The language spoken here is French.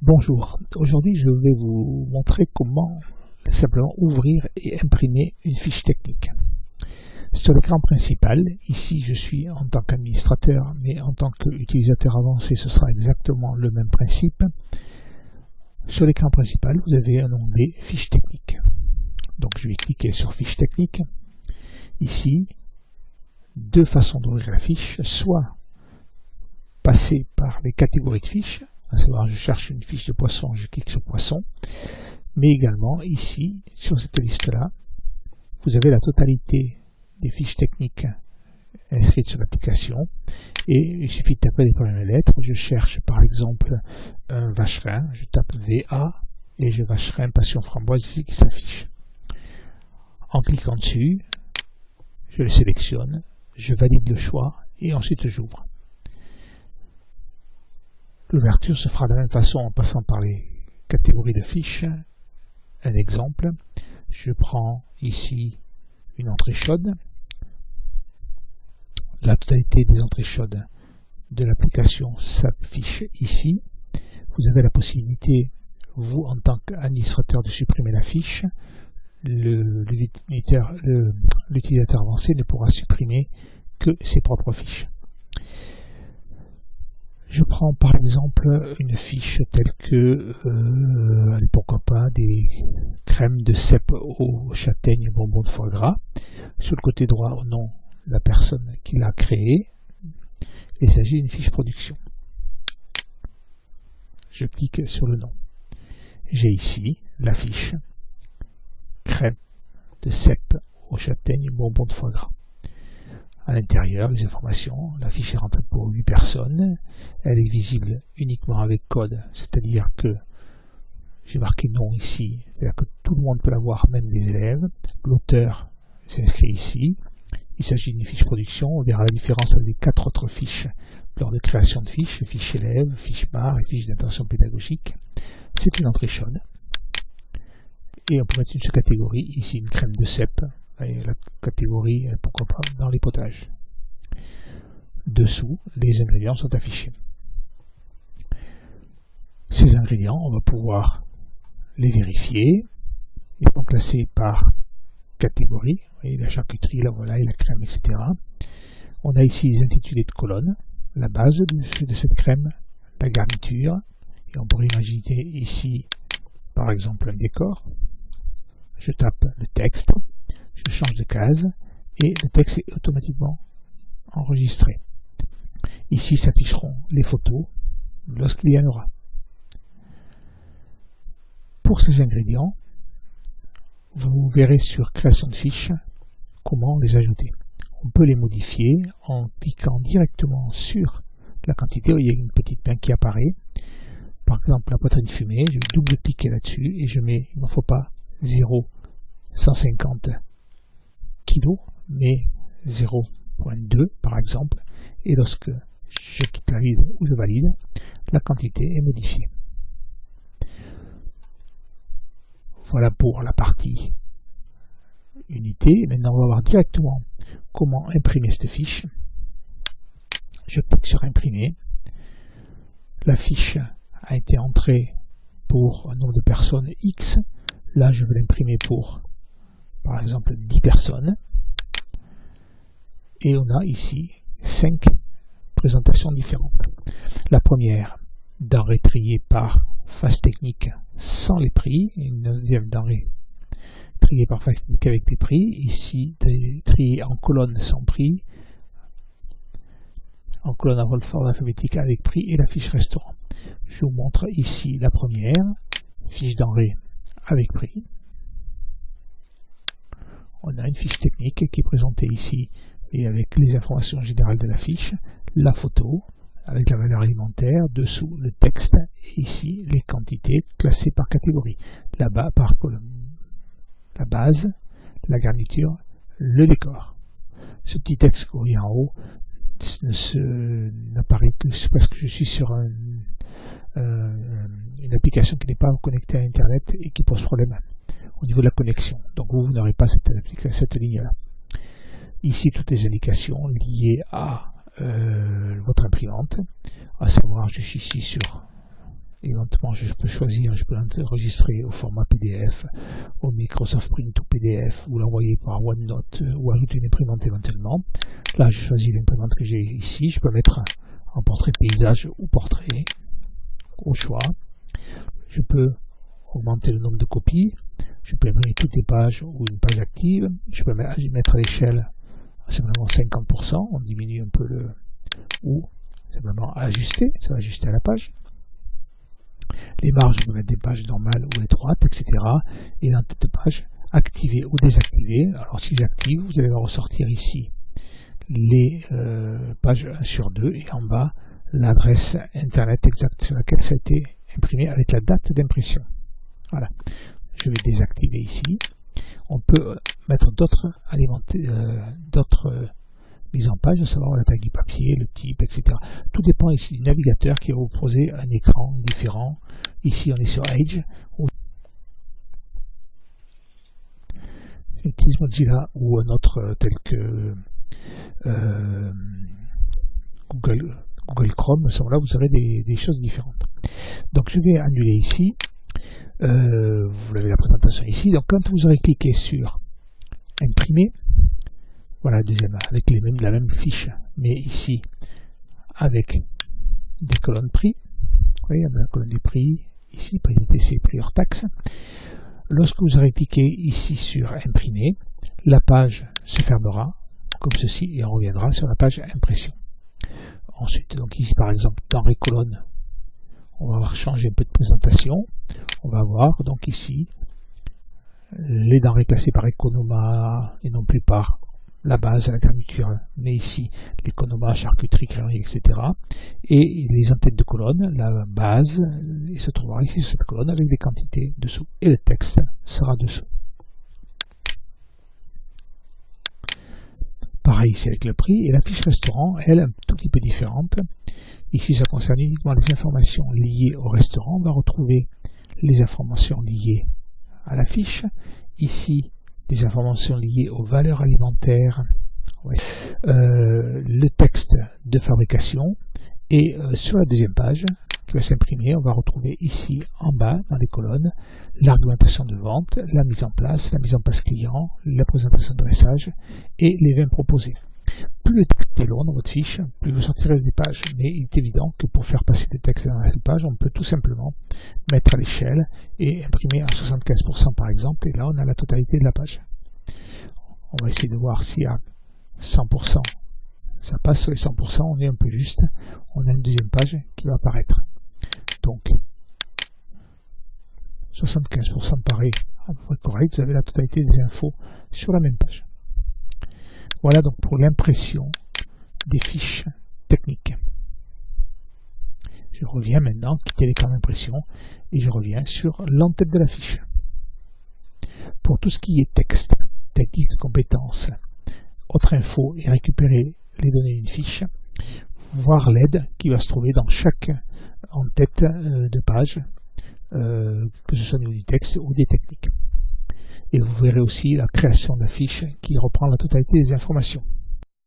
Bonjour, aujourd'hui je vais vous montrer comment simplement ouvrir et imprimer une fiche technique. Sur l'écran principal, ici je suis en tant qu'administrateur, mais en tant qu'utilisateur avancé ce sera exactement le même principe. Sur l'écran principal, vous avez un onglet fiche technique. Donc je vais cliquer sur fiche technique. Ici, deux façons d'ouvrir la fiche, soit passer par les catégories de fiches, à savoir je cherche une fiche de poisson, je clique sur poisson, mais également ici, sur cette liste-là, vous avez la totalité des fiches techniques inscrites sur l'application, et il suffit de taper les premières lettres. Je cherche par exemple un vacherin, je tape VA, et j'ai vacherin passion framboise ici qui s'affiche. En cliquant dessus, je le sélectionne, je valide le choix, et ensuite j'ouvre. L'ouverture se fera de la même façon en passant par les catégories de fiches. Un exemple, je prends ici une entrée chaude. La totalité des entrées chaudes de l'application s'affiche ici. Vous avez la possibilité, vous en tant qu'administrateur, de supprimer la fiche. L'utilisateur avancé ne pourra supprimer que ses propres fiches. Je prends par exemple une fiche telle que, allez, pourquoi pas, des crèmes de cèpe aux châtaignes et bonbons de foie gras. Sur le côté droit, au nom de la personne qui l'a créée, il s'agit d'une fiche production. Je clique sur le nom. J'ai ici la fiche crème de cèpe aux châtaignes et bonbons de foie gras. À l'intérieur, les informations, la fiche est remplie pour 8 personnes, elle est visible uniquement avec code, c'est-à-dire que j'ai marqué nom ici, c'est-à-dire que tout le monde peut la voir, même les élèves. L'auteur s'inscrit ici, il s'agit d'une fiche production, on verra la différence avec les 4 autres fiches lors de création de fiches, fiche élève, fiche barre et fiche d'intention pédagogique. C'est une entrée chaude, et on peut mettre une sous-catégorie, ici une crème de cèpe, et la catégorie, pourquoi pas, dans les potages. Dessous, les ingrédients sont affichés. Ces ingrédients, on va pouvoir les vérifier. Ils sont classés par catégorie. Vous voyez, la charcuterie, la volaille, la crème, etc. On a ici les intitulés de colonnes, la base de cette crème, la garniture. Et on pourrait imaginer ici, par exemple, un décor. Je tape le texte. Je change de case et le texte est automatiquement enregistré. Ici s'afficheront les photos lorsqu'il y en aura. Pour ces ingrédients, vous verrez sur création de fiches comment les ajouter. On peut les modifier en cliquant directement sur la quantité. Il y a une petite main qui apparaît. Par exemple, la poitrine fumée, je vais double-cliquer là-dessus et je mets, il ne faut pas 0,150 kg, mais 0,2 par exemple, et lorsque je quitte la ligne ou je valide, la quantité est modifiée. Voilà pour la partie unité. Maintenant on va voir directement comment imprimer cette fiche. Je clique sur imprimer. La fiche a été entrée pour un nombre de personnes X. Là je vais l'imprimer pour par exemple 10 personnes, et on a ici 5 présentations différentes. La première, denrée triée par phase technique sans les prix, une deuxième denrée triée par phase technique avec les prix, ici triée en colonne sans prix, en colonne à ordre alphabétique avec prix, et la fiche restaurant. Je vous montre ici la première, fiche denrée avec prix. On a une fiche technique qui est présentée ici et avec les informations générales de la fiche, la photo avec la valeur alimentaire, dessous le texte et ici les quantités classées par catégorie, là-bas par colonne, la base, la garniture, le décor. Ce petit texte qu'on voit en haut n'apparaît que parce que je suis sur une application qui n'est pas connectée à Internet et qui pose problème au niveau de la connexion. Donc vous n'aurez pas cette ligne-là. Ici, toutes les indications liées à votre imprimante, à savoir, je suis ici sur éventuellement je peux choisir, je peux l'enregistrer au format PDF, au Microsoft Print ou PDF, ou l'envoyer par OneNote, ou ajouter une imprimante éventuellement. Là je choisis l'imprimante que j'ai ici, je peux mettre en portrait paysage ou portrait, au choix. Je peux augmenter le nombre de copies, je peux imprimer toutes les pages ou une page active, je peux mettre à l'échelle simplement 50%, on diminue un peu le, ou simplement ajuster, ça va ajuster à la page. Les marges, je peux mettre des pages normales ou étroites, etc. Et l'entête de page, activer ou désactiver. Alors si j'active, vous allez ressortir ici les pages 1 sur 2 et en bas l'adresse internet exacte sur laquelle ça a été imprimé avec la date d'impression. Voilà, je vais désactiver ici. On peut mettre d'autres mises en page, à savoir la taille du papier, le type, etc. Tout dépend ici du navigateur qui va vous proposer un écran différent. Ici on est sur Edge. J'utilise Mozilla ou un autre tel que Google Chrome. À ce moment-là vous aurez des choses différentes. Donc je vais annuler ici. Vous avez la présentation ici. Donc quand vous aurez cliqué sur imprimer, voilà, deuxième, avec la même fiche, mais ici avec des colonnes prix. Vous voyez, la colonne des prix, ici, prix DTC, prix hors taxe. Lorsque vous aurez cliqué ici sur imprimer, la page se fermera comme ceci et on reviendra sur la page impression. Ensuite, donc ici par exemple, dans les colonnes, on va avoir changé un peu de présentation. On va voir donc ici les denrées classées par Economa et non plus par la base, la garniture, mais ici l'économa, charcuterie, crèmerie, etc. Et les entêtes de colonne, la base, il se trouvera ici cette colonne avec des quantités dessous. Et le texte sera dessous. Pareil ici avec le prix. Et la fiche restaurant, elle, un tout petit peu différente. Ici, ça concerne uniquement les informations liées au restaurant. On va retrouver les informations liées à la fiche. Ici, les informations liées aux valeurs alimentaires, le texte de fabrication, et sur la deuxième page qui va s'imprimer, on va retrouver ici en bas dans les colonnes l'argumentation de vente, la mise en place client, la présentation de dressage et les vins proposés. Plus le texte est long dans votre fiche, plus vous sortirez des pages, mais il est évident que pour faire passer des textes dans la page, on peut tout simplement mettre à l'échelle et imprimer à 75% par exemple, et là on a la totalité de la page. On va essayer de voir si à 100% ça passe sur les 100%, on est un peu juste, on a une deuxième page qui va apparaître. Donc 75% paraît à peu près correct, vous avez la totalité des infos sur la même page. Voilà donc pour l'impression des fiches techniques. Je reviens maintenant, quitter l'écran d'impression, et je reviens sur l'entête de la fiche. Pour tout ce qui est texte, technique de compétences, autre info et récupérer les données d'une fiche, voir l'aide qui va se trouver dans chaque en-tête de page, que ce soit au niveau du texte ou des techniques. Et vous verrez aussi la création de la fiche qui reprend la totalité des informations.